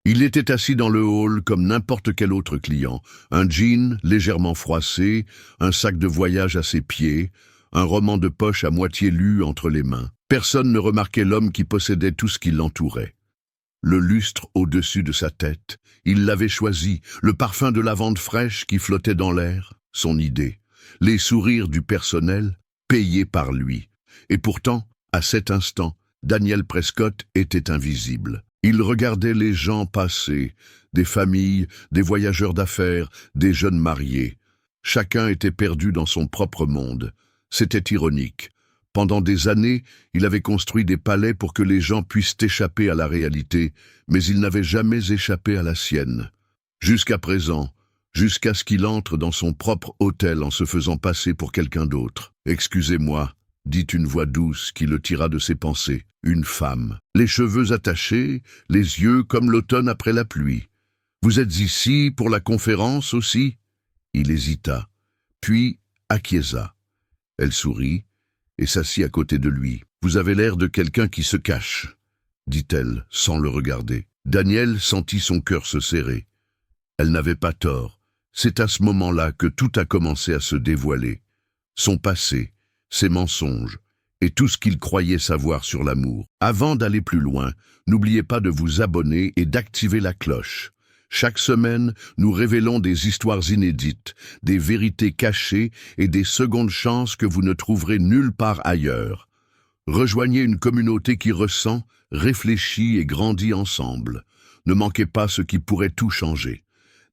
Il était assis dans le hall comme n'importe quel autre client. Un jean légèrement froissé, un sac de voyage à ses pieds, un roman de poche à moitié lu entre les mains. Personne ne remarquait l'homme qui possédait tout ce qui l'entourait. Le lustre au-dessus de sa tête, il l'avait choisi, le parfum de lavande fraîche qui flottait dans l'air, son idée, les sourires du personnel, payés par lui. Et pourtant, à cet instant, Daniel Prescott était invisible. Il regardait les gens passer, des familles, des voyageurs d'affaires, des jeunes mariés. Chacun était perdu dans son propre monde. C'était ironique. Pendant des années, il avait construit des palais pour que les gens puissent échapper à la réalité, mais il n'avait jamais échappé à la sienne. Jusqu'à présent, jusqu'à ce qu'il entre dans son propre hôtel en se faisant passer pour quelqu'un d'autre. « Excusez-moi », dit une voix douce qui le tira de ses pensées. Une femme, les cheveux attachés, les yeux comme l'automne après la pluie. « Vous êtes ici pour la conférence aussi ?» Il hésita, puis acquiesça. Elle sourit et s'assit à côté de lui. « Vous avez l'air de quelqu'un qui se cache », dit-elle, sans le regarder. Daniel sentit son cœur se serrer. Elle n'avait pas tort. C'est à ce moment-là que tout a commencé à se dévoiler. Son passé, ses mensonges, et tout ce qu'il croyait savoir sur l'amour. Avant d'aller plus loin, n'oubliez pas de vous abonner et d'activer la cloche. Chaque semaine, nous révélons des histoires inédites, des vérités cachées et des secondes chances que vous ne trouverez nulle part ailleurs. Rejoignez une communauté qui ressent, réfléchit et grandit ensemble. Ne manquez pas ce qui pourrait tout changer.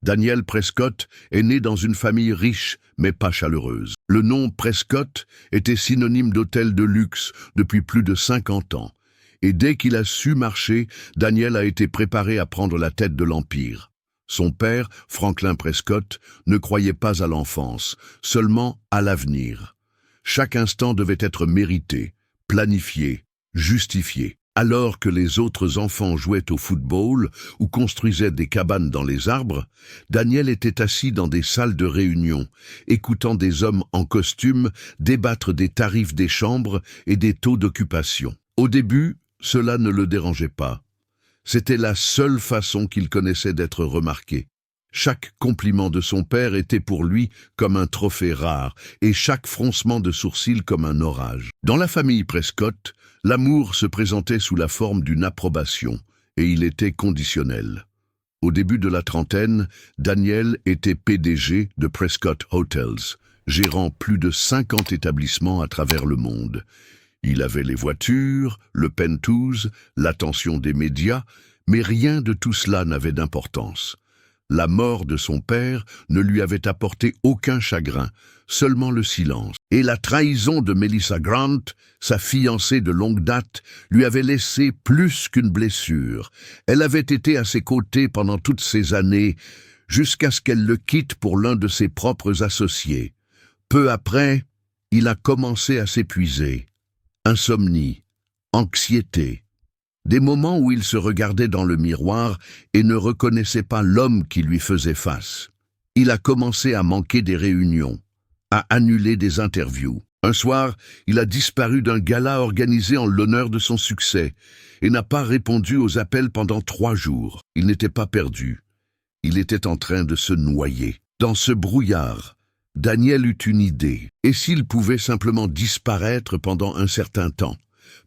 Daniel Prescott est né dans une famille riche, mais pas chaleureuse. Le nom Prescott était synonyme d'hôtel de luxe depuis plus de 50 ans. Et dès qu'il a su marcher, Daniel a été préparé à prendre la tête de l'Empire. Son père, Franklin Prescott, ne croyait pas à l'enfance, seulement à l'avenir. Chaque instant devait être mérité, planifié, justifié. Alors que les autres enfants jouaient au football ou construisaient des cabanes dans les arbres, Daniel était assis dans des salles de réunion, écoutant des hommes en costume débattre des tarifs des chambres et des taux d'occupation. Au début, cela ne le dérangeait pas. C'était la seule façon qu'il connaissait d'être remarqué. Chaque compliment de son père était pour lui comme un trophée rare, et chaque froncement de sourcils comme un orage. Dans la famille Prescott, l'amour se présentait sous la forme d'une approbation, et il était conditionnel. Au début de la trentaine, Daniel était PDG de Prescott Hotels, gérant plus de 50 établissements à travers le monde. Il avait les voitures, le penthouse, l'attention des médias, mais rien de tout cela n'avait d'importance. La mort de son père ne lui avait apporté aucun chagrin, seulement le silence. Et la trahison de Melissa Grant, sa fiancée de longue date, lui avait laissé plus qu'une blessure. Elle avait été à ses côtés pendant toutes ces années, jusqu'à ce qu'elle le quitte pour l'un de ses propres associés. Peu après, il a commencé à s'épuiser. Insomnie, anxiété. Des moments où il se regardait dans le miroir et ne reconnaissait pas l'homme qui lui faisait face. Il a commencé à manquer des réunions, à annuler des interviews. Un soir, il a disparu d'un gala organisé en l'honneur de son succès et n'a pas répondu aux appels pendant 3 jours. Il n'était pas perdu. Il était en train de se noyer. Dans ce brouillard, Daniel eut une idée. Et s'il pouvait simplement disparaître pendant un certain temps?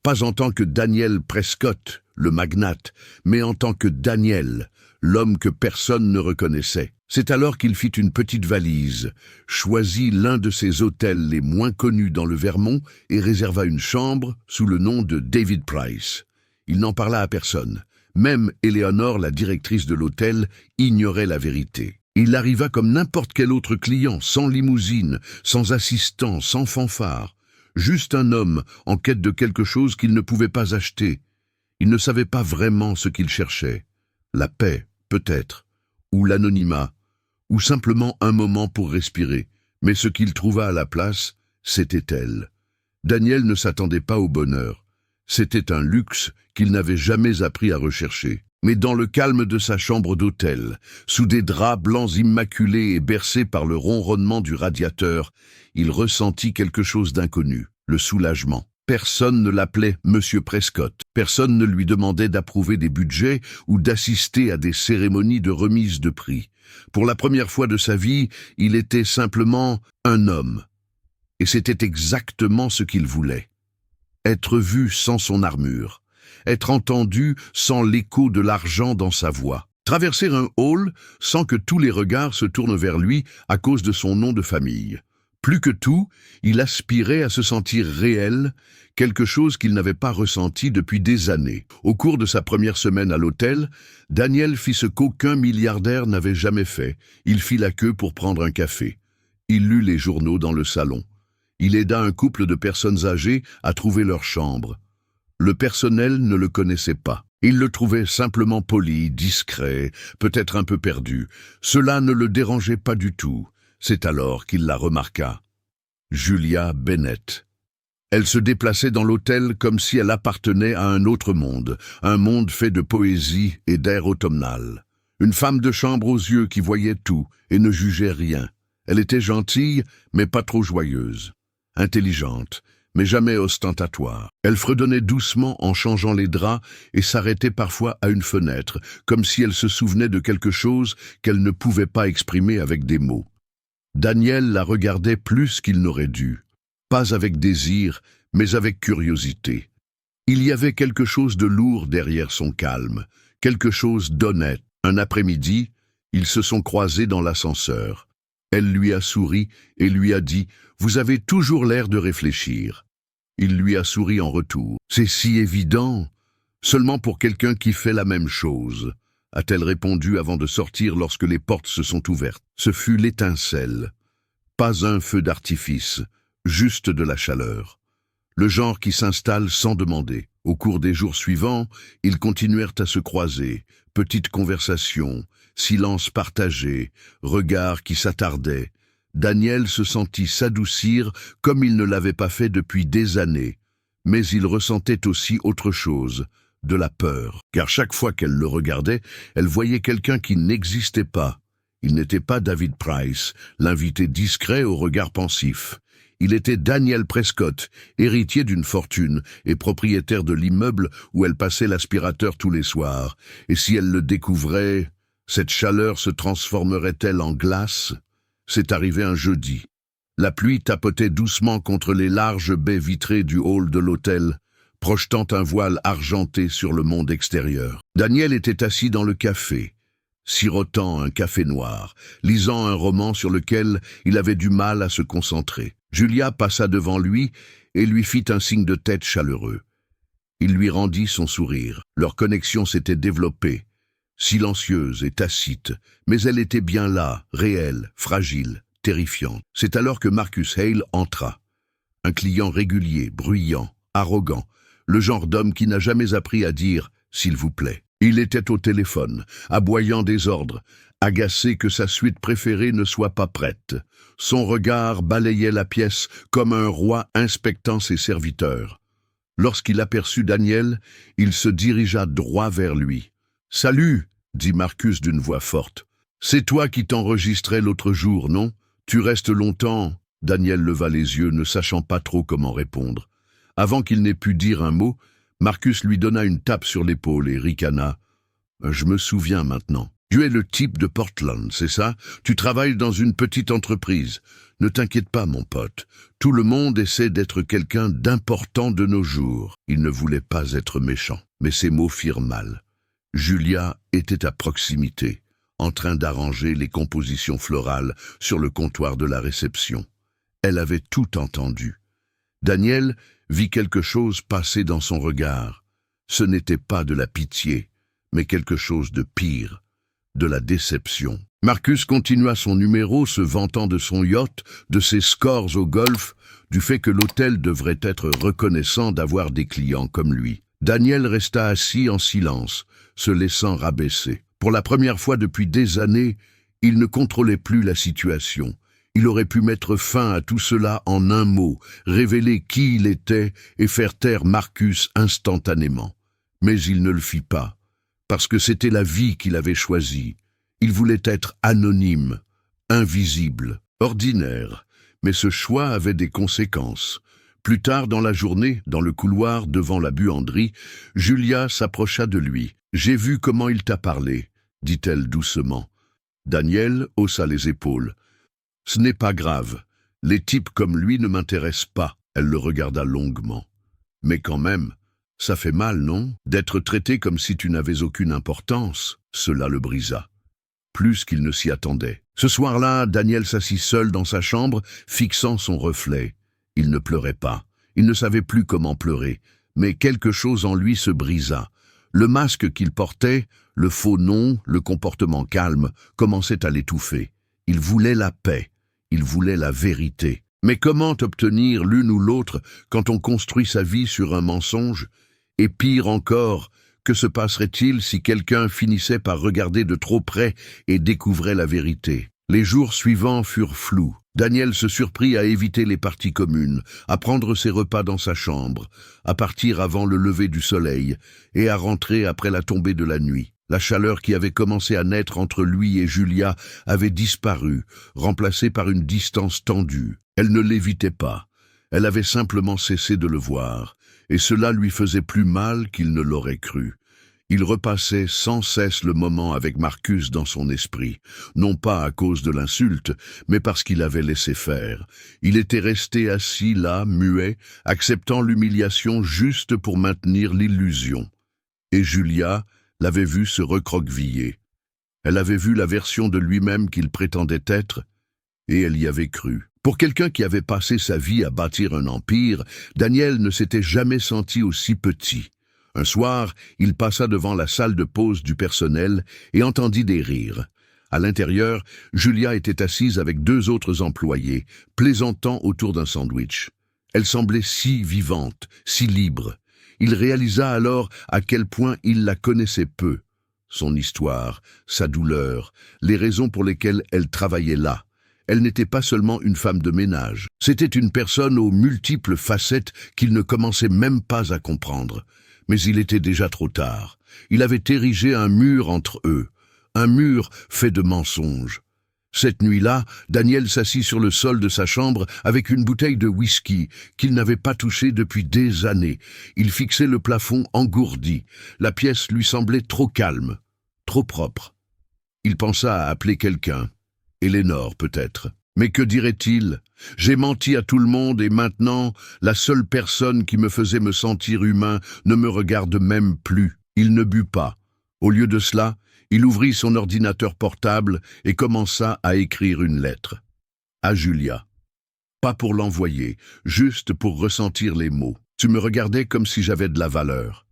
Pas en tant que Daniel Prescott, le magnate, mais en tant que Daniel, l'homme que personne ne reconnaissait. C'est alors qu'il fit une petite valise, choisit l'un de ses hôtels les moins connus dans le Vermont et réserva une chambre sous le nom de David Price. Il n'en parla à personne. Même Éléonore, la directrice de l'hôtel, ignorait la vérité. Il arriva comme n'importe quel autre client, sans limousine, sans assistant, sans fanfare. Juste un homme en quête de quelque chose qu'il ne pouvait pas acheter. Il ne savait pas vraiment ce qu'il cherchait. La paix, peut-être, ou l'anonymat, ou simplement un moment pour respirer. Mais ce qu'il trouva à la place, c'était elle. Daniel ne s'attendait pas au bonheur. C'était un luxe qu'il n'avait jamais appris à rechercher. Mais dans le calme de sa chambre d'hôtel, sous des draps blancs immaculés et bercés par le ronronnement du radiateur, il ressentit quelque chose d'inconnu, le soulagement. Personne ne l'appelait Monsieur Prescott. Personne ne lui demandait d'approuver des budgets ou d'assister à des cérémonies de remise de prix. Pour la première fois de sa vie, il était simplement un homme. Et c'était exactement ce qu'il voulait. Être vu sans son armure. Être entendu sans l'écho de l'argent dans sa voix. Traverser un hall sans que tous les regards se tournent vers lui à cause de son nom de famille. Plus que tout, il aspirait à se sentir réel, quelque chose qu'il n'avait pas ressenti depuis des années. Au cours de sa première semaine à l'hôtel, Daniel fit ce qu'aucun milliardaire n'avait jamais fait. Il fit la queue pour prendre un café. Il lut les journaux dans le salon. Il aida un couple de personnes âgées à trouver leur chambre. Le personnel ne le connaissait pas. Il le trouvait simplement poli, discret, peut-être un peu perdu. Cela ne le dérangeait pas du tout. C'est alors qu'il la remarqua. Julia Bennett. Elle se déplaçait dans l'hôtel comme si elle appartenait à un autre monde, un monde fait de poésie et d'air automnal. Une femme de chambre aux yeux qui voyait tout et ne jugeait rien. Elle était gentille, mais pas trop joyeuse. Intelligente, mais jamais ostentatoire. Elle fredonnait doucement en changeant les draps et s'arrêtait parfois à une fenêtre, comme si elle se souvenait de quelque chose qu'elle ne pouvait pas exprimer avec des mots. Daniel la regardait plus qu'il n'aurait dû, pas avec désir, mais avec curiosité. Il y avait quelque chose de lourd derrière son calme, quelque chose d'honnête. Un après-midi, ils se sont croisés dans l'ascenseur. Elle lui a souri et lui a dit « Vous avez toujours l'air de réfléchir ». Il lui a souri en retour. « C'est si évident, seulement pour quelqu'un qui fait la même chose », a-t-elle répondu avant de sortir lorsque les portes se sont ouvertes. Ce fut l'étincelle. Pas un feu d'artifice, juste de la chaleur. Le genre qui s'installe sans demander. Au cours des jours suivants, ils continuèrent à se croiser. Petites conversations, silence partagé, regards qui s'attardaient. Daniel se sentit s'adoucir comme il ne l'avait pas fait depuis des années. Mais il ressentait aussi autre chose, de la peur. Car chaque fois qu'elle le regardait, elle voyait quelqu'un qui n'existait pas. Il n'était pas David Price, l'invité discret au regard pensif. Il était Daniel Prescott, héritier d'une fortune et propriétaire de l'immeuble où elle passait l'aspirateur tous les soirs. Et si elle le découvrait, cette chaleur se transformerait-elle en glace? C'est arrivé un jeudi. La pluie tapotait doucement contre les larges baies vitrées du hall de l'hôtel, projetant un voile argenté sur le monde extérieur. Daniel était assis dans le café, sirotant un café noir, lisant un roman sur lequel il avait du mal à se concentrer. Julia passa devant lui et lui fit un signe de tête chaleureux. Il lui rendit son sourire. Leur connexion s'était développée, silencieuse et tacite, mais elle était bien là, réelle, fragile, terrifiante. C'est alors que Marcus Hale entra. Un client régulier, bruyant, arrogant, le genre d'homme qui n'a jamais appris à dire « s'il vous plaît ». Il était au téléphone, aboyant des ordres, agacé que sa suite préférée ne soit pas prête. Son regard balayait la pièce comme un roi inspectant ses serviteurs. Lorsqu'il aperçut Daniel, il se dirigea droit vers lui. « Salut !» dit Marcus d'une voix forte. « C'est toi qui t'enregistrais l'autre jour, non? Tu restes longtemps ?» Daniel leva les yeux, ne sachant pas trop comment répondre. Avant qu'il n'ait pu dire un mot, Marcus lui donna une tape sur l'épaule et ricana. « Je me souviens maintenant. Tu es le type de Portland, c'est ça? Tu travailles dans une petite entreprise. Ne t'inquiète pas, mon pote. Tout le monde essaie d'être quelqu'un d'important de nos jours. » Il ne voulait pas être méchant, mais ses mots firent mal. Julia était à proximité, en train d'arranger les compositions florales sur le comptoir de la réception. Elle avait tout entendu. Daniel vit quelque chose passer dans son regard. Ce n'était pas de la pitié, mais quelque chose de pire, de la déception. Marcus continua son numéro, se vantant de son yacht, de ses scores au golf, du fait que l'hôtel devrait être reconnaissant d'avoir des clients comme lui. Daniel resta assis en silence, se laissant rabaisser. Pour la première fois depuis des années, il ne contrôlait plus la situation. Il aurait pu mettre fin à tout cela en un mot, révéler qui il était et faire taire Marcus instantanément. Mais il ne le fit pas, parce que c'était la vie qu'il avait choisie. Il voulait être anonyme, invisible, ordinaire, mais ce choix avait des conséquences. Plus tard dans la journée, dans le couloir devant la buanderie, Julia s'approcha de lui. « J'ai vu comment il t'a parlé », dit-elle doucement. Daniel haussa les épaules. « Ce n'est pas grave. Les types comme lui ne m'intéressent pas. » Elle le regarda longuement. « Mais quand même, ça fait mal, non? D'être traité comme si tu n'avais aucune importance. » Cela le brisa. Plus qu'il ne s'y attendait. Ce soir-là, Daniel s'assit seul dans sa chambre, fixant son reflet. Il ne pleurait pas. Il ne savait plus comment pleurer. Mais quelque chose en lui se brisa. Le masque qu'il portait, le faux nom, le comportement calme, commençaient à l'étouffer. Il voulait la paix. Il voulait la vérité. Mais comment obtenir l'une ou l'autre quand on construit sa vie sur un mensonge? Et pire encore, que se passerait-il si quelqu'un finissait par regarder de trop près et découvrait la vérité? Les jours suivants furent flous. Daniel se surprit à éviter les parties communes, à prendre ses repas dans sa chambre, à partir avant le lever du soleil et à rentrer après la tombée de la nuit. La chaleur qui avait commencé à naître entre lui et Julia avait disparu, remplacée par une distance tendue. Elle ne l'évitait pas. Elle avait simplement cessé de le voir, et cela lui faisait plus mal qu'il ne l'aurait cru. Il repassait sans cesse le moment avec Marcus dans son esprit, non pas à cause de l'insulte, mais parce qu'il avait laissé faire. Il était resté assis là, muet, acceptant l'humiliation juste pour maintenir l'illusion. Et Julia l'avait vu se recroqueviller. Elle avait vu la version de lui-même qu'il prétendait être, et elle y avait cru. Pour quelqu'un qui avait passé sa vie à bâtir un empire, Daniel ne s'était jamais senti aussi petit. Un soir, il passa devant la salle de pause du personnel et entendit des rires. À l'intérieur, Julia était assise avec 2 autres employés, plaisantant autour d'un sandwich. Elle semblait si vivante, si libre. Il réalisa alors à quel point il la connaissait peu. Son histoire, sa douleur, les raisons pour lesquelles elle travaillait là. Elle n'était pas seulement une femme de ménage. C'était une personne aux multiples facettes qu'il ne commençait même pas à comprendre. Mais il était déjà trop tard. Il avait érigé un mur entre eux, un mur fait de mensonges. Cette nuit-là, Daniel s'assit sur le sol de sa chambre avec une bouteille de whisky qu'il n'avait pas touchée depuis des années. Il fixait le plafond engourdi. La pièce lui semblait trop calme, trop propre. Il pensa à appeler quelqu'un. Éléonore, peut-être. Mais que dirait-il? J'ai menti à tout le monde et maintenant, la seule personne qui me faisait me sentir humain ne me regarde même plus. Il ne but pas. Au lieu de cela, il ouvrit son ordinateur portable et commença à écrire une lettre. À Julia. Pas pour l'envoyer, juste pour ressentir les mots. Tu me regardais comme si j'avais de la valeur.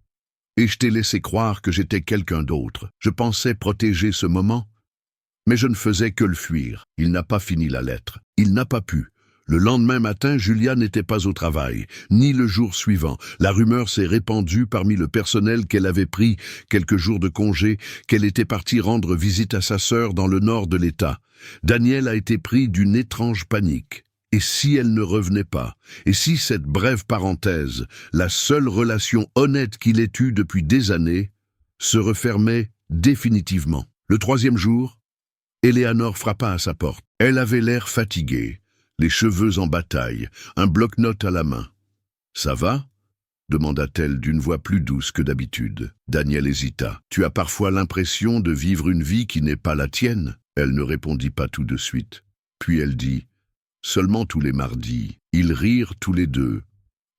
Et je t'ai laissé croire que j'étais quelqu'un d'autre. Je pensais protéger ce moment. Mais je ne faisais que le fuir. Il n'a pas fini la lettre. Il n'a pas pu. Le lendemain matin, Julia n'était pas au travail, ni le jour suivant. La rumeur s'est répandue parmi le personnel qu'elle avait pris quelques jours de congé, qu'elle était partie rendre visite à sa sœur dans le nord de l'État. Daniel a été pris d'une étrange panique. Et si elle ne revenait pas? Et si cette brève parenthèse, la seule relation honnête qu'il ait eue depuis des années, se refermait définitivement? Le 3e jour, Éléonore frappa à sa porte. Elle avait l'air fatiguée, les cheveux en bataille, un bloc-notes à la main. « Ça va ?» demanda-t-elle d'une voix plus douce que d'habitude. Daniel hésita. « Tu as parfois l'impression de vivre une vie qui n'est pas la tienne ?» Elle ne répondit pas tout de suite. Puis elle dit « Seulement tous les mardis. » Ils rirent tous les deux.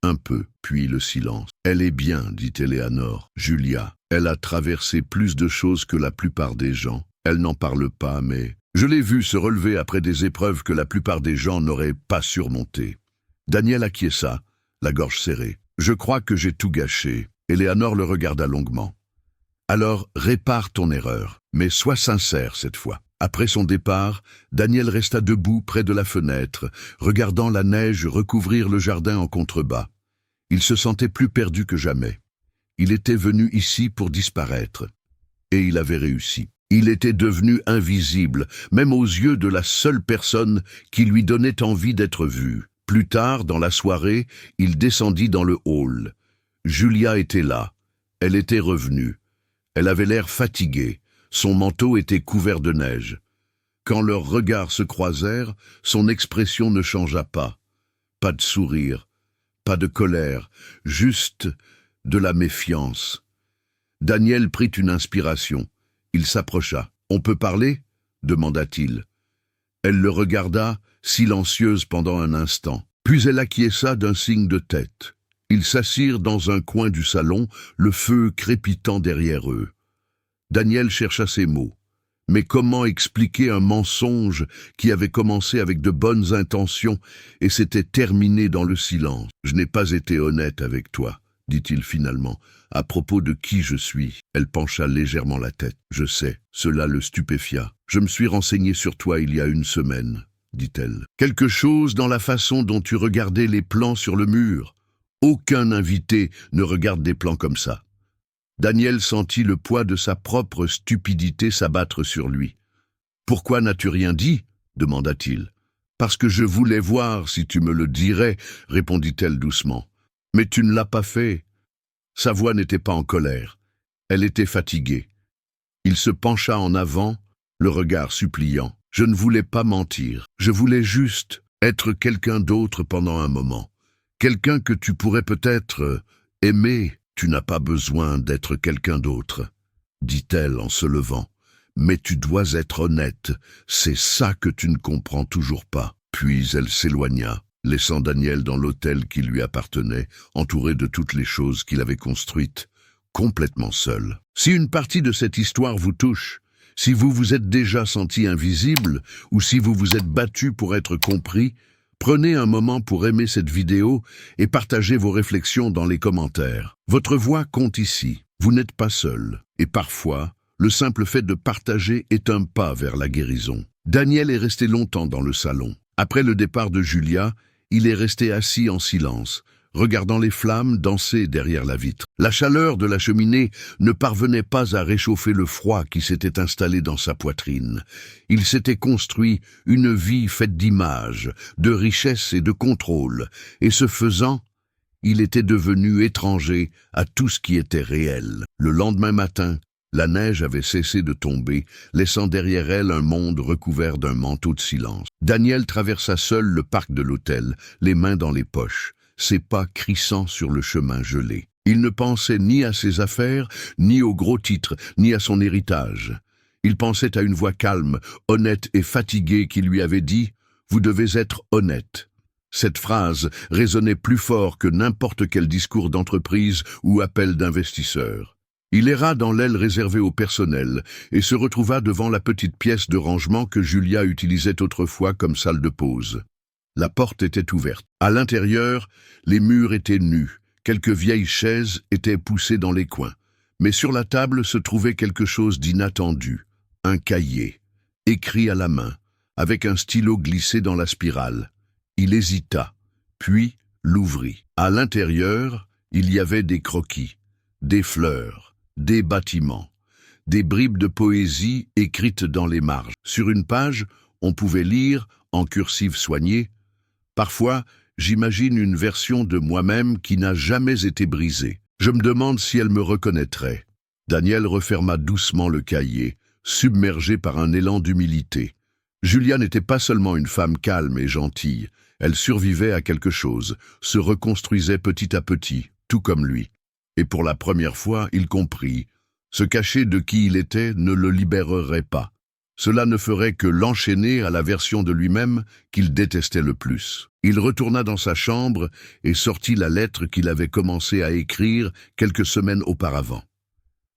Un peu, puis le silence. « Elle est bien, dit Éléonore. Julia, elle a traversé plus de choses que la plupart des gens. Elle n'en parle pas, mais je l'ai vue se relever après des épreuves que la plupart des gens n'auraient pas surmontées. » Daniel acquiesça, la gorge serrée. « Je crois que j'ai tout gâché. » Éléonore le regarda longuement. « Alors, répare ton erreur, mais sois sincère cette fois. » Après son départ, Daniel resta debout près de la fenêtre, regardant la neige recouvrir le jardin en contrebas. Il se sentait plus perdu que jamais. Il était venu ici pour disparaître. Et il avait réussi. Il était devenu invisible, même aux yeux de la seule personne qui lui donnait envie d'être vu. Plus tard, dans la soirée, il descendit dans le hall. Julia était là. Elle était revenue. Elle avait l'air fatiguée. Son manteau était couvert de neige. Quand leurs regards se croisèrent, son expression ne changea pas. Pas de sourire, pas de colère, juste de la méfiance. Daniel prit une inspiration. Il s'approcha. « On peut parler ?» demanda-t-il. Elle le regarda, silencieuse pendant un instant. Puis elle acquiesça d'un signe de tête. Ils s'assirent dans un coin du salon, le feu crépitant derrière eux. Daniel chercha ses mots. Mais comment expliquer un mensonge qui avait commencé avec de bonnes intentions et s'était terminé dans le silence? « Je n'ai pas été honnête avec toi, » dit-il finalement. « À propos de qui je suis ?» Elle pencha légèrement la tête. « Je sais. » Cela le stupéfia. « Je me suis renseigné sur toi il y a une semaine, » dit-elle. « Quelque chose dans la façon dont tu regardais les plans sur le mur. Aucun invité ne regarde des plans comme ça. » Daniel sentit le poids de sa propre stupidité s'abattre sur lui. « Pourquoi n'as-tu rien dit ?» demanda-t-il. « Parce que je voulais voir si tu me le dirais, » répondit-elle doucement. « Mais tu ne l'as pas fait. » Sa voix n'était pas en colère. Elle était fatiguée. Il se pencha en avant, le regard suppliant. « Je ne voulais pas mentir. Je voulais juste être quelqu'un d'autre pendant un moment. Quelqu'un que tu pourrais peut-être aimer. » « Tu n'as pas besoin d'être quelqu'un d'autre, » dit-elle en se levant. « Mais tu dois être honnête, c'est ça que tu ne comprends toujours pas. » Puis elle s'éloigna, laissant Daniel dans l'hôtel qui lui appartenait, entouré de toutes les choses qu'il avait construites, complètement seul. Si une partie de cette histoire vous touche, si vous vous êtes déjà senti invisible, ou si vous vous êtes battu pour être compris, prenez un moment pour aimer cette vidéo et partagez vos réflexions dans les commentaires. Votre voix compte ici. Vous n'êtes pas seul. Et parfois, le simple fait de partager est un pas vers la guérison. Daniel est resté longtemps dans le salon. Après le départ de Julia, il est resté assis en silence, regardant les flammes danser derrière la vitre. La chaleur de la cheminée ne parvenait pas à réchauffer le froid qui s'était installé dans sa poitrine. Il s'était construit une vie faite d'images, de richesse et de contrôle, et ce faisant, il était devenu étranger à tout ce qui était réel. Le lendemain matin, la neige avait cessé de tomber, laissant derrière elle un monde recouvert d'un manteau de silence. Daniel traversa seul le parc de l'hôtel, les mains dans les poches, ses pas crissant sur le chemin gelé. Il ne pensait ni à ses affaires, ni aux gros titres, ni à son héritage. Il pensait à une voix calme, honnête et fatiguée qui lui avait dit « Vous devez être honnête ». Cette phrase résonnait plus fort que n'importe quel discours d'entreprise ou appel d'investisseurs. Il erra dans l'aile réservée au personnel et se retrouva devant la petite pièce de rangement que Julia utilisait autrefois comme salle de pause. La porte était ouverte. À l'intérieur, les murs étaient nus. Quelques vieilles chaises étaient poussées dans les coins. Mais sur la table se trouvait quelque chose d'inattendu. Un cahier, écrit à la main, avec un stylo glissé dans la spirale. Il hésita, puis l'ouvrit. À l'intérieur, il y avait des croquis, des fleurs, des bâtiments, des bribes de poésie écrites dans les marges. Sur une page, on pouvait lire, en cursive soignée, « Parfois, j'imagine une version de moi-même qui n'a jamais été brisée. Je me demande si elle me reconnaîtrait. » Daniel referma doucement le cahier, submergé par un élan d'humilité. Julia n'était pas seulement une femme calme et gentille, elle survivait à quelque chose, se reconstruisait petit à petit, tout comme lui. Et pour la première fois, il comprit. Se cacher de qui il était ne le libérerait pas. Cela ne ferait que l'enchaîner à la version de lui-même qu'il détestait le plus. Il retourna dans sa chambre et sortit la lettre qu'il avait commencé à écrire quelques semaines auparavant.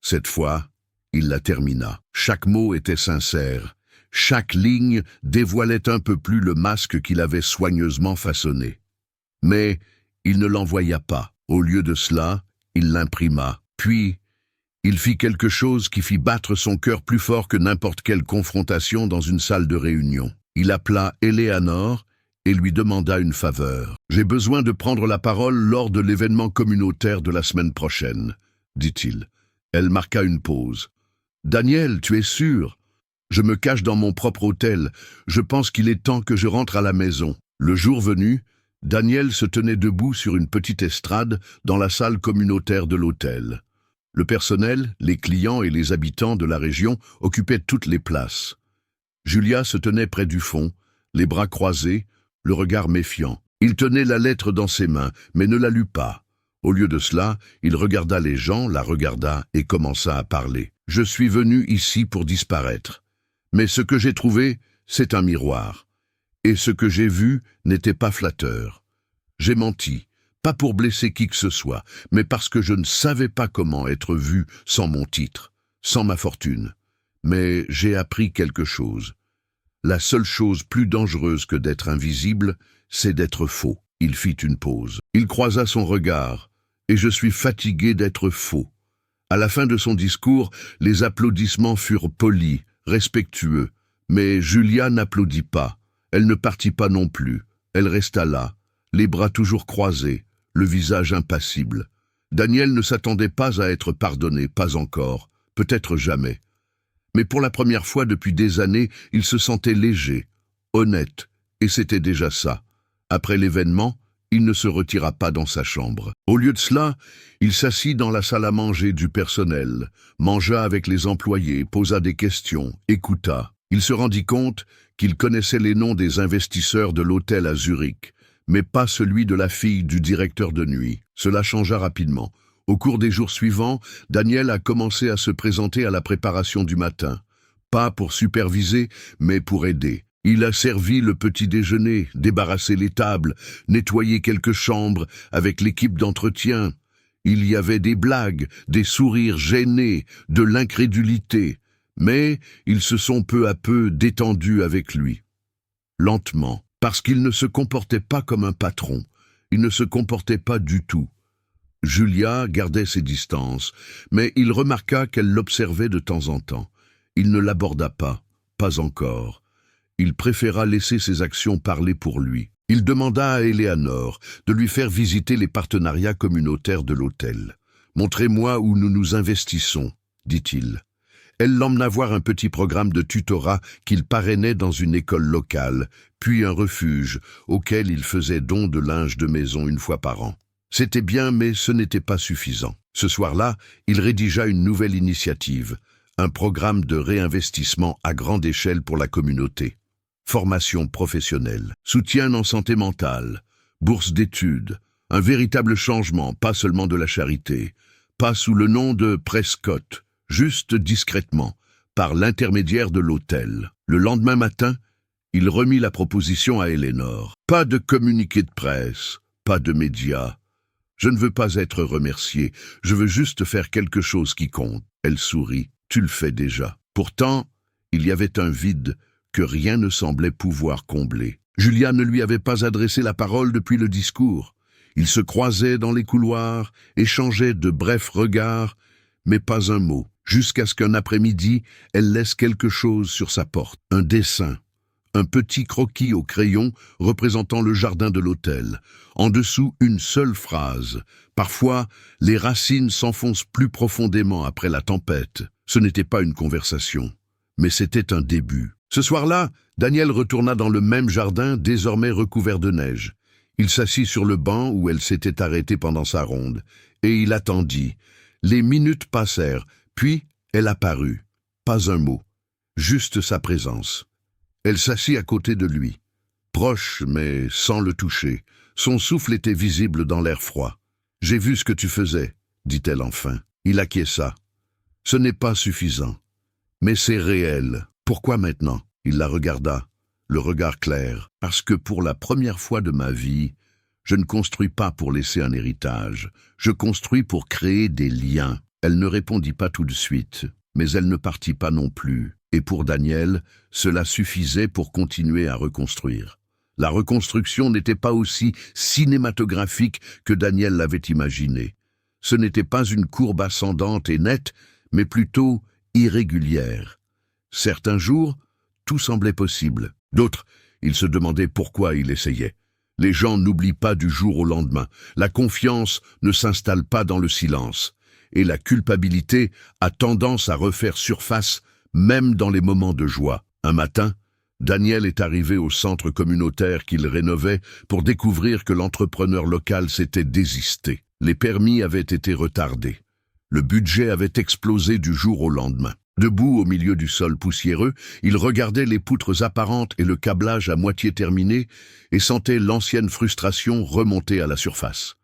Cette fois, il la termina. Chaque mot était sincère. Chaque ligne dévoilait un peu plus le masque qu'il avait soigneusement façonné. Mais il ne l'envoya pas. Au lieu de cela, il l'imprima. Puis, il fit quelque chose qui fit battre son cœur plus fort que n'importe quelle confrontation dans une salle de réunion. Il appela Eleanor et lui demanda une faveur. « J'ai besoin de prendre la parole lors de l'événement communautaire de la semaine prochaine, » dit-il. Elle marqua une pause. « Daniel, tu es sûr ? Je me cache dans mon propre hôtel. Je pense qu'il est temps que je rentre à la maison. » Le jour venu, Daniel se tenait debout sur une petite estrade dans la salle communautaire de l'hôtel. Le personnel, les clients et les habitants de la région occupaient toutes les places. Julia se tenait près du fond, les bras croisés, le regard méfiant. Il tenait la lettre dans ses mains, mais ne la lut pas. Au lieu de cela, il regarda les gens, la regarda et commença à parler. « Je suis venu ici pour disparaître. Mais ce que j'ai trouvé, c'est un miroir. Et ce que j'ai vu n'était pas flatteur. J'ai menti, pas pour blesser qui que ce soit, mais parce que je ne savais pas comment être vu sans mon titre, sans ma fortune. Mais j'ai appris quelque chose. La seule chose plus dangereuse que d'être invisible, c'est d'être faux. » Il fit une pause. Il croisa son regard, et je suis fatigué d'être faux. À la fin de son discours, les applaudissements furent polis, respectueux, mais Julia n'applaudit pas. Elle ne partit pas non plus. Elle resta là, les bras toujours croisés, le visage impassible. Daniel ne s'attendait pas à être pardonné, pas encore, peut-être jamais. Mais pour la première fois depuis des années, il se sentait léger, honnête, et c'était déjà ça. Après l'événement, il ne se retira pas dans sa chambre. Au lieu de cela, il s'assit dans la salle à manger du personnel, mangea avec les employés, posa des questions, écouta. Il se rendit compte qu'il connaissait les noms des investisseurs de l'hôtel à Zurich, mais pas celui de la fille du directeur de nuit. Cela changea rapidement. Au cours des jours suivants, Daniel a commencé à se présenter à la préparation du matin. Pas pour superviser, mais pour aider. Il a servi le petit déjeuner, débarrassé les tables, nettoyé quelques chambres avec l'équipe d'entretien. Il y avait des blagues, des sourires gênés, de l'incrédulité, mais ils se sont peu à peu détendus avec lui. Lentement, parce qu'il ne se comportait pas comme un patron, il ne se comportait pas du tout. Julia gardait ses distances, mais il remarqua qu'elle l'observait de temps en temps. Il ne l'aborda pas encore. Il préféra laisser ses actions parler pour lui. Il demanda à Eleanor de lui faire visiter les partenariats communautaires de l'hôtel. « Montrez-moi où nous nous investissons », dit-il. Elle l'emmena voir un petit programme de tutorat qu'il parrainait dans une école locale, puis un refuge auquel il faisait don de linge de maison une fois par an. C'était bien, mais ce n'était pas suffisant. Ce soir-là, il rédigea une nouvelle initiative, un programme de réinvestissement à grande échelle pour la communauté. Formation professionnelle, soutien en santé mentale, bourse d'études, un véritable changement, pas seulement de la charité, pas sous le nom de Prescott, juste discrètement, par l'intermédiaire de l'hôtel. Le lendemain matin, il remit la proposition à Eleanor. Pas de communiqué de presse, pas de médias. Je ne veux pas être remercié, je veux juste faire quelque chose qui compte. Elle sourit. Tu le fais déjà. Pourtant, il y avait un vide que rien ne semblait pouvoir combler. Julia ne lui avait pas adressé la parole depuis le discours. Ils se croisaient dans les couloirs, échangeaient de brefs regards, mais pas un mot, jusqu'à ce qu'un après-midi, elle laisse quelque chose sur sa porte. Un dessin, un petit croquis au crayon représentant le jardin de l'hôtel. En dessous, une seule phrase. Parfois, les racines s'enfoncent plus profondément après la tempête. Ce n'était pas une conversation, mais c'était un début. Ce soir-là, Daniel retourna dans le même jardin, désormais recouvert de neige. Il s'assit sur le banc où elle s'était arrêtée pendant sa ronde, et il attendit. Les minutes passèrent, puis elle apparut. Pas un mot, juste sa présence. Elle s'assit à côté de lui, proche mais sans le toucher. Son souffle était visible dans l'air froid. « J'ai vu ce que tu faisais », dit-elle enfin. Il acquiesça. « Ce n'est pas suffisant, mais c'est réel. Pourquoi maintenant ?» Il la regarda, le regard clair. « Parce que pour la première fois de ma vie, je ne construis pas pour laisser un héritage. Je construis pour créer des liens. » Elle ne répondit pas tout de suite, mais elle ne partit pas non plus. Et pour Daniel, cela suffisait pour continuer à reconstruire. La reconstruction n'était pas aussi cinématographique que Daniel l'avait imaginé. Ce n'était pas une courbe ascendante et nette, mais plutôt irrégulière. Certains jours, tout semblait possible. D'autres, il se demandait pourquoi il essayait. Les gens n'oublient pas du jour au lendemain. La confiance ne s'installe pas dans le silence. Et la culpabilité a tendance à refaire surface même dans les moments de joie. Un matin, Daniel est arrivé au centre communautaire qu'il rénovait pour découvrir que l'entrepreneur local s'était désisté. Les permis avaient été retardés. Le budget avait explosé du jour au lendemain. Debout au milieu du sol poussiéreux, il regardait les poutres apparentes et le câblage à moitié terminé et sentait l'ancienne frustration remonter à la surface.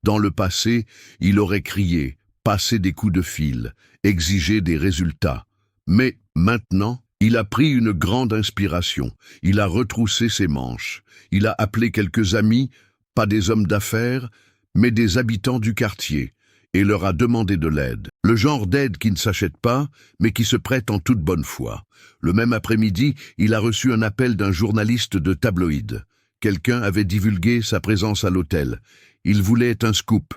Dans le passé, il aurait crié, passé des coups de fil, exigé des résultats. Mais maintenant, il a pris une grande inspiration. Il a retroussé ses manches. Il a appelé quelques amis, pas des hommes d'affaires, mais des habitants du quartier, et leur a demandé de l'aide. Le genre d'aide qui ne s'achète pas, mais qui se prête en toute bonne foi. Le même après-midi, il a reçu un appel d'un journaliste de tabloïd. Quelqu'un avait divulgué sa présence à l'hôtel. Il voulait un scoop.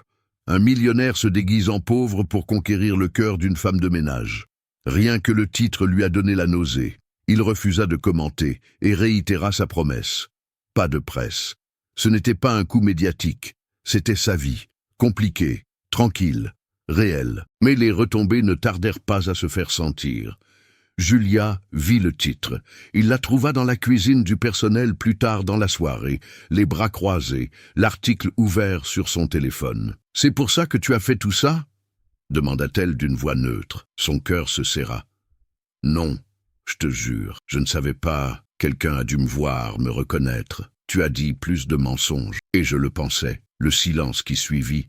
Un millionnaire se déguise en pauvre pour conquérir le cœur d'une femme de ménage. Rien que le titre lui a donné la nausée. Il refusa de commenter et réitéra sa promesse. Pas de presse. Ce n'était pas un coup médiatique. C'était sa vie, compliquée, tranquille, réelle. Mais les retombées ne tardèrent pas à se faire sentir. Julia vit le titre. Il la trouva dans la cuisine du personnel plus tard dans la soirée, les bras croisés, l'article ouvert sur son téléphone. « C'est pour ça que tu as fait tout ça ?» demanda-t-elle d'une voix neutre. Son cœur se serra. « Non, je te jure, je ne savais pas. Quelqu'un a dû me voir, me reconnaître. Tu as dit plus de mensonges, et je le pensais. Le silence qui suivit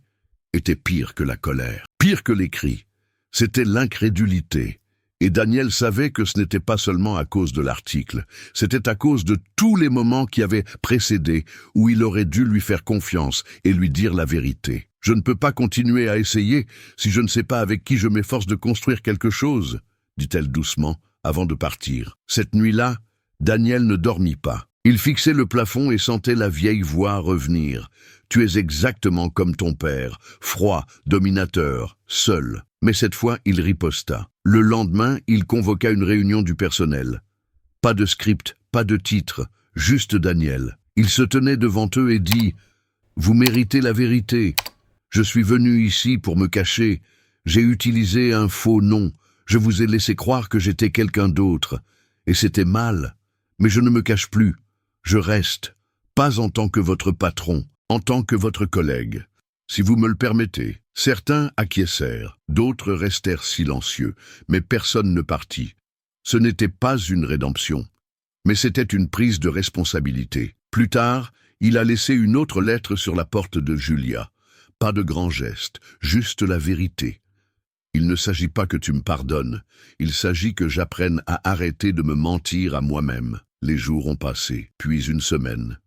était pire que la colère, pire que les cris. C'était l'incrédulité. Et Daniel savait que ce n'était pas seulement à cause de l'article, c'était à cause de tous les moments qui avaient précédé, où il aurait dû lui faire confiance et lui dire la vérité. « Je ne peux pas continuer à essayer si je ne sais pas avec qui je m'efforce de construire quelque chose, » dit-elle doucement, avant de partir. Cette nuit-là, Daniel ne dormit pas. Il fixait le plafond et sentait la vieille voix revenir. « Tu es exactement comme ton père, froid, dominateur, seul. » Mais cette fois, il riposta. Le lendemain, il convoqua une réunion du personnel. Pas de script, pas de titre, juste Daniel. Il se tenait devant eux et dit « Vous méritez la vérité. Je suis venu ici pour me cacher. J'ai utilisé un faux nom. Je vous ai laissé croire que j'étais quelqu'un d'autre. Et c'était mal. Mais je ne me cache plus. Je reste, pas en tant que votre patron, en tant que votre collègue. Si vous me le permettez. » Certains acquiescèrent, d'autres restèrent silencieux, mais personne ne partit. Ce n'était pas une rédemption, mais c'était une prise de responsabilité. Plus tard, il a laissé une autre lettre sur la porte de Julia. Pas de grand geste, juste la vérité. Il ne s'agit pas que tu me pardonnes, il s'agit que j'apprenne à arrêter de me mentir à moi-même. Les jours ont passé, puis une semaine.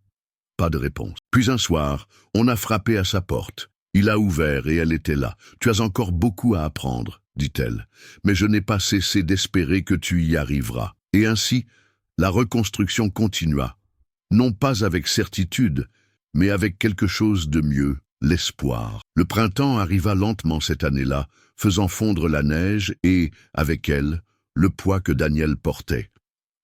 Pas de réponse. Puis un soir, on a frappé à sa porte. Il a ouvert et elle était là. « Tu as encore beaucoup à apprendre, » dit-elle, « mais je n'ai pas cessé d'espérer que tu y arriveras. » Et ainsi, la reconstruction continua. Non pas avec certitude, mais avec quelque chose de mieux, l'espoir. Le printemps arriva lentement cette année-là, faisant fondre la neige et, avec elle, le poids que Daniel portait.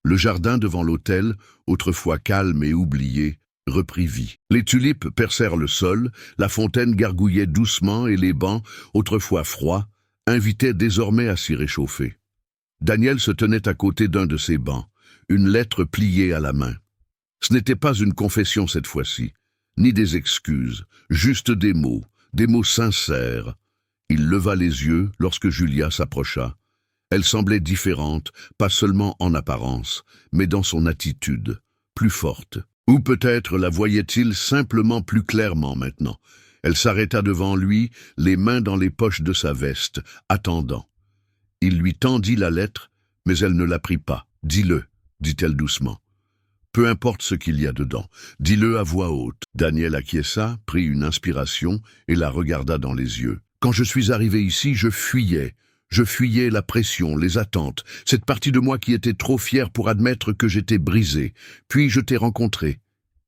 Le jardin devant l'hôtel, autrefois calme et oublié, reprit vie. Les tulipes percèrent le sol, la fontaine gargouillait doucement et les bancs, autrefois froids, invitaient désormais à s'y réchauffer. Daniel se tenait à côté d'un de ces bancs, une lettre pliée à la main. Ce n'était pas une confession cette fois-ci, ni des excuses, juste des mots sincères. Il leva les yeux lorsque Julia s'approcha. Elle semblait différente, pas seulement en apparence, mais dans son attitude, plus forte. Ou peut-être la voyait-il simplement plus clairement maintenant. Elle s'arrêta devant lui, les mains dans les poches de sa veste, attendant. Il lui tendit la lettre, mais elle ne la prit pas. « Dis-le », dit-elle doucement. « Peu importe ce qu'il y a dedans, dis-le à voix haute. » Daniel acquiesça, prit une inspiration et la regarda dans les yeux. « Quand je suis arrivé ici, je fuyais. Je fuyais la pression, les attentes, cette partie de moi qui était trop fière pour admettre que j'étais brisé. Puis je t'ai rencontré.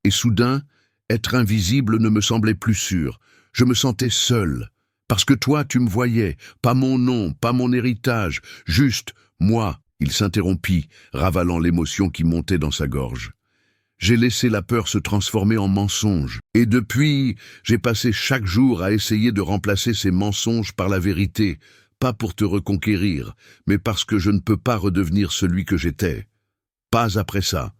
Et soudain, être invisible ne me semblait plus sûr. Je me sentais seul. Parce que toi, tu me voyais. Pas mon nom, pas mon héritage. Juste, moi. » Il s'interrompit, ravalant l'émotion qui montait dans sa gorge. J'ai laissé la peur se transformer en mensonge. Et depuis, j'ai passé chaque jour à essayer de remplacer ces mensonges par la vérité. Pas pour te reconquérir, mais parce que je ne peux pas redevenir celui que j'étais. Pas après ça,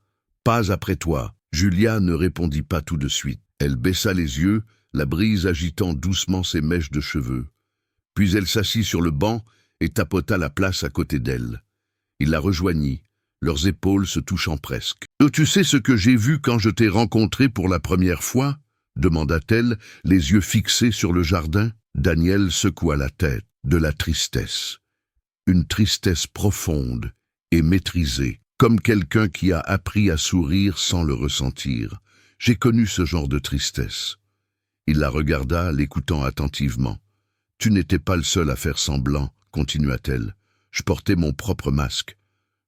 pas après toi. Julia ne répondit pas tout de suite. Elle baissa les yeux, la brise agitant doucement ses mèches de cheveux. Puis elle s'assit sur le banc et tapota la place à côté d'elle. Il la rejoignit, leurs épaules se touchant presque. « Tu sais ce que j'ai vu quand je t'ai rencontré pour la première fois ?» demanda-t-elle, les yeux fixés sur le jardin. Daniel secoua la tête, de la tristesse. Une tristesse profonde et maîtrisée, comme quelqu'un qui a appris à sourire sans le ressentir. J'ai connu ce genre de tristesse. Il la regarda, l'écoutant attentivement. « Tu n'étais pas le seul à faire semblant, » continua-t-elle. « Je portais mon propre masque.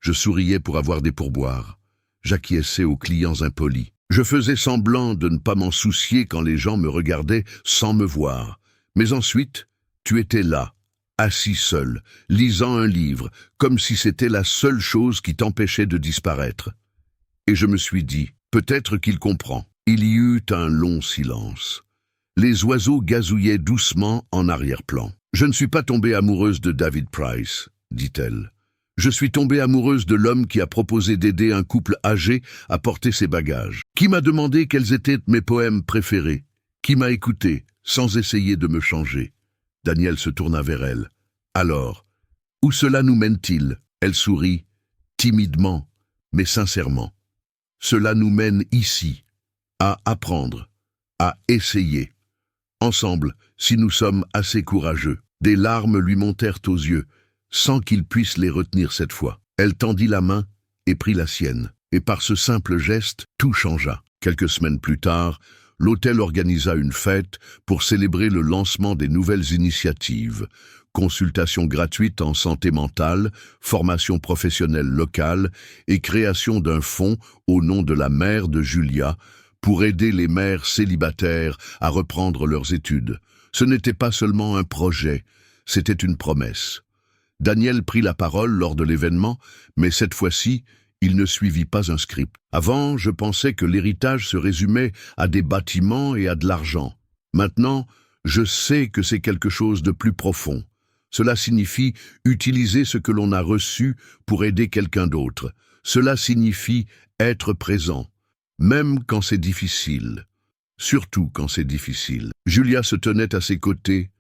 Je souriais pour avoir des pourboires. J'acquiesçais aux clients impolis. Je faisais semblant de ne pas m'en soucier quand les gens me regardaient sans me voir. Mais ensuite, tu étais là, assis seul, lisant un livre, comme si c'était la seule chose qui t'empêchait de disparaître. Et je me suis dit, peut-être qu'il comprend. » Il y eut un long silence. Les oiseaux gazouillaient doucement en arrière-plan. « Je ne suis pas tombée amoureuse de David Price, » dit-elle. « Je suis tombée amoureuse de l'homme qui a proposé d'aider un couple âgé à porter ses bagages. Qui m'a demandé quels étaient mes poèmes préférés. Qui m'a écouté, sans essayer de me changer. » Daniel se tourna vers elle. « Alors, où cela nous mène-t-il » Elle sourit, timidement, mais sincèrement. « Cela nous mène ici, à apprendre, à essayer. Ensemble, si nous sommes assez courageux. » Des larmes lui montèrent aux yeux, sans qu'il puisse les retenir cette fois. Elle tendit la main et prit la sienne. Et par ce simple geste, tout changea. Quelques semaines plus tard, l'hôtel organisa une fête pour célébrer le lancement des nouvelles initiatives. Consultation gratuite en santé mentale, formation professionnelle locale et création d'un fonds au nom de la mère de Julia pour aider les mères célibataires à reprendre leurs études. Ce n'était pas seulement un projet, c'était une promesse. Daniel prit la parole lors de l'événement, mais cette fois-ci, il ne suivit pas un script. Avant, je pensais que l'héritage se résumait à des bâtiments et à de l'argent. Maintenant, je sais que c'est quelque chose de plus profond. Cela signifie utiliser ce que l'on a reçu pour aider quelqu'un d'autre. Cela signifie être présent, même quand c'est difficile. Surtout quand c'est difficile. Julia se tenait à ses côtés,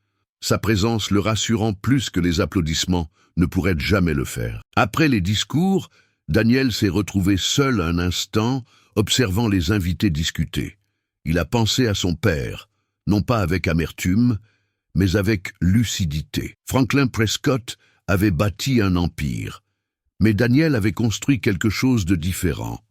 sa présence le rassurant plus que les applaudissements ne pourraient jamais le faire. Après les discours, Daniel s'est retrouvé seul un instant, observant les invités discuter. Il a pensé à son père, non pas avec amertume, mais avec lucidité. Franklin Prescott avait bâti un empire, mais Daniel avait construit quelque chose de différent,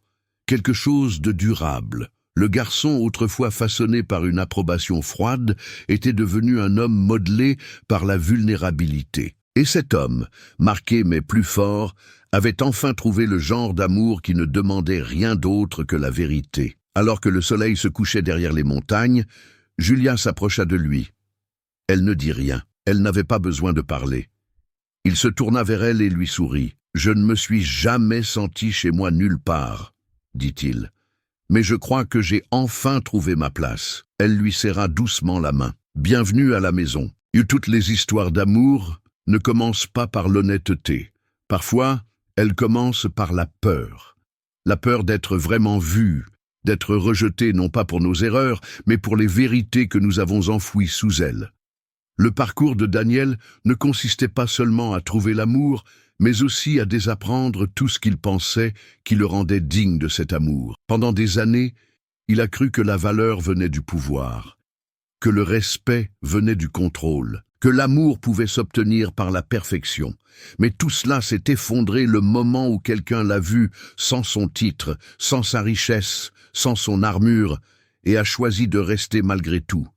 quelque chose de durable. Le garçon, autrefois façonné par une approbation froide, était devenu un homme modelé par la vulnérabilité. Et cet homme, marqué mais plus fort, avait enfin trouvé le genre d'amour qui ne demandait rien d'autre que la vérité. Alors que le soleil se couchait derrière les montagnes, Julia s'approcha de lui. Elle ne dit rien. Elle n'avait pas besoin de parler. Il se tourna vers elle et lui sourit. « Je ne me suis jamais senti chez moi nulle part, » dit-il. Mais je crois que j'ai enfin trouvé ma place. Elle lui serra doucement la main. Bienvenue à la maison. Toutes les histoires d'amour ne commencent pas par l'honnêteté. Parfois, elles commencent par la peur. La peur d'être vraiment vue, d'être rejetée non pas pour nos erreurs, mais pour les vérités que nous avons enfouies sous elles. Le parcours de Daniel ne consistait pas seulement à trouver l'amour, mais aussi à désapprendre tout ce qu'il pensait qui le rendait digne de cet amour. Pendant des années, il a cru que la valeur venait du pouvoir, que le respect venait du contrôle, que l'amour pouvait s'obtenir par la perfection. Mais tout cela s'est effondré le moment où quelqu'un l'a vu sans son titre, sans sa richesse, sans son armure, et a choisi de rester malgré tout.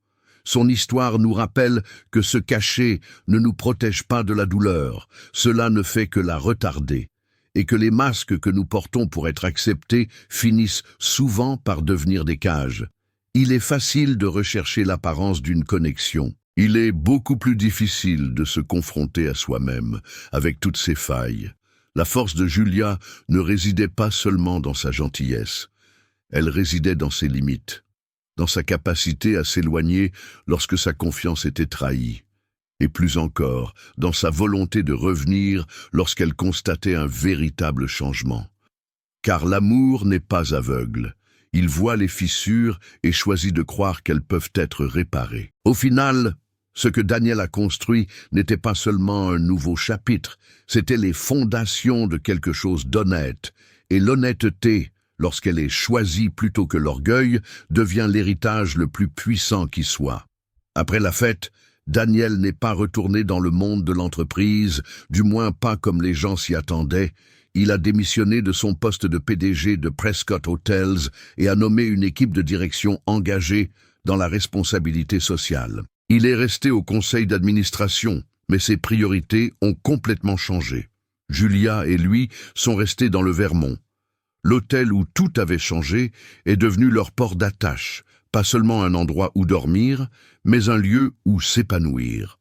Son histoire nous rappelle que se cacher ne nous protège pas de la douleur, cela ne fait que la retarder, et que les masques que nous portons pour être acceptés finissent souvent par devenir des cages. Il est facile de rechercher l'apparence d'une connexion. Il est beaucoup plus difficile de se confronter à soi-même, avec toutes ses failles. La force de Julia ne résidait pas seulement dans sa gentillesse, elle résidait dans ses limites, dans sa capacité à s'éloigner lorsque sa confiance était trahie, et plus encore, dans sa volonté de revenir lorsqu'elle constatait un véritable changement. Car l'amour n'est pas aveugle, il voit les fissures et choisit de croire qu'elles peuvent être réparées. Au final, Ce que Daniel a construit n'était pas seulement un nouveau chapitre, c'était les fondations de quelque chose d'honnête. Et l'honnêteté, lorsqu'elle est choisie plutôt que l'orgueil, devient l'héritage le plus puissant qui soit. Après la fête, Daniel n'est pas retourné dans le monde de l'entreprise, du moins pas comme les gens s'y attendaient. Il a démissionné de son poste de PDG de Prescott Hotels et a nommé une équipe de direction engagée dans la responsabilité sociale. Il est resté au conseil d'administration, mais ses priorités ont complètement changé. Julia et lui sont restés dans le Vermont. L'hôtel où tout avait changé est devenu leur port d'attache, pas seulement un endroit où dormir, mais un lieu où s'épanouir.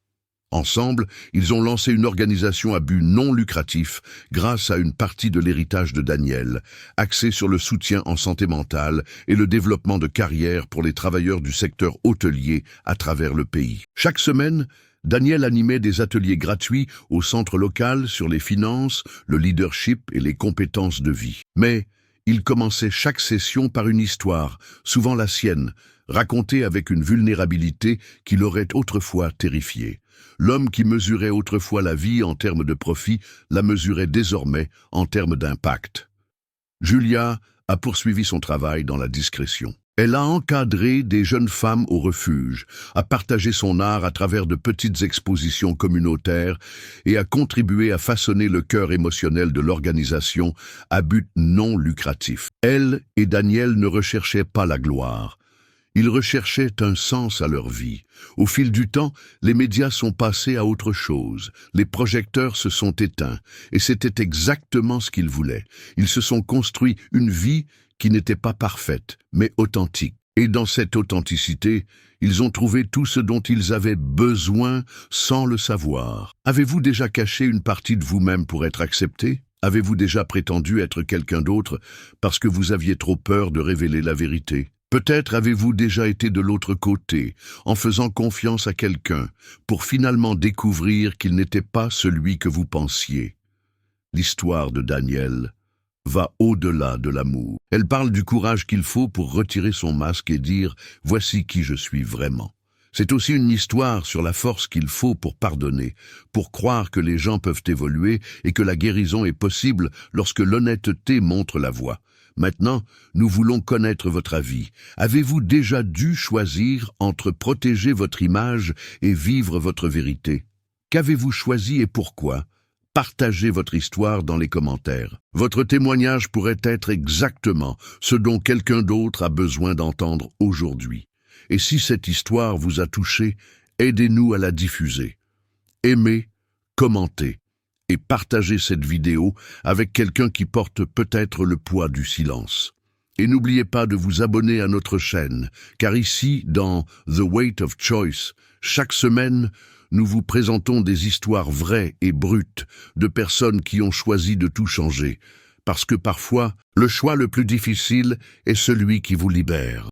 Ensemble, ils ont lancé une organisation à but non lucratif grâce à une partie de l'héritage de Daniel, axée sur le soutien en santé mentale et le développement de carrière pour les travailleurs du secteur hôtelier à travers le pays. Chaque semaine, Daniel animait des ateliers gratuits au centre local sur les finances, le leadership et les compétences de vie. Mais il commençait chaque session par une histoire, souvent la sienne, racontée avec une vulnérabilité qui l'aurait autrefois terrifié. L'homme qui mesurait autrefois la vie en termes de profit la mesurait désormais en termes d'impact. Julia a poursuivi son travail dans la discrétion. Elle a encadré des jeunes femmes au refuge, a partagé son art à travers de petites expositions communautaires et a contribué à façonner le cœur émotionnel de l'organisation à but non lucratif. Elle et Daniel ne recherchaient pas la gloire. Ils recherchaient un sens à leur vie. Au fil du temps, les médias sont passés à autre chose. Les projecteurs se sont éteints, et c'était exactement ce qu'ils voulaient. Ils se sont construits une vie qui n'était pas parfaite, mais authentique. Et dans cette authenticité, ils ont trouvé tout ce dont ils avaient besoin sans le savoir. Avez-vous déjà caché une partie de vous-même pour être accepté ? Avez-vous déjà prétendu être quelqu'un d'autre parce que vous aviez trop peur de révéler la vérité ? Peut-être avez-vous déjà été de l'autre côté, en faisant confiance à quelqu'un, pour finalement découvrir qu'il n'était pas celui que vous pensiez. L'histoire de Daniel va au-delà de l'amour. Elle parle du courage qu'il faut pour retirer son masque et dire « Voici qui je suis vraiment ». C'est aussi une histoire sur la force qu'il faut pour pardonner, pour croire que les gens peuvent évoluer et que la guérison est possible lorsque l'honnêteté montre la voie. Maintenant, nous voulons connaître votre avis. Avez-vous déjà dû choisir entre protéger votre image et vivre votre vérité? Qu'avez-vous choisi et pourquoi? Partagez votre histoire dans les commentaires. Votre témoignage pourrait être exactement ce dont quelqu'un d'autre a besoin d'entendre aujourd'hui. Et si cette histoire vous a touché, aidez-nous à la diffuser. Aimez, commentez et partagez cette vidéo avec quelqu'un qui porte peut-être le poids du silence. Et n'oubliez pas de vous abonner à notre chaîne, car ici, dans The Weight of Choice, chaque semaine, nous vous présentons des histoires vraies et brutes de personnes qui ont choisi de tout changer, parce que parfois, le choix le plus difficile est celui qui vous libère.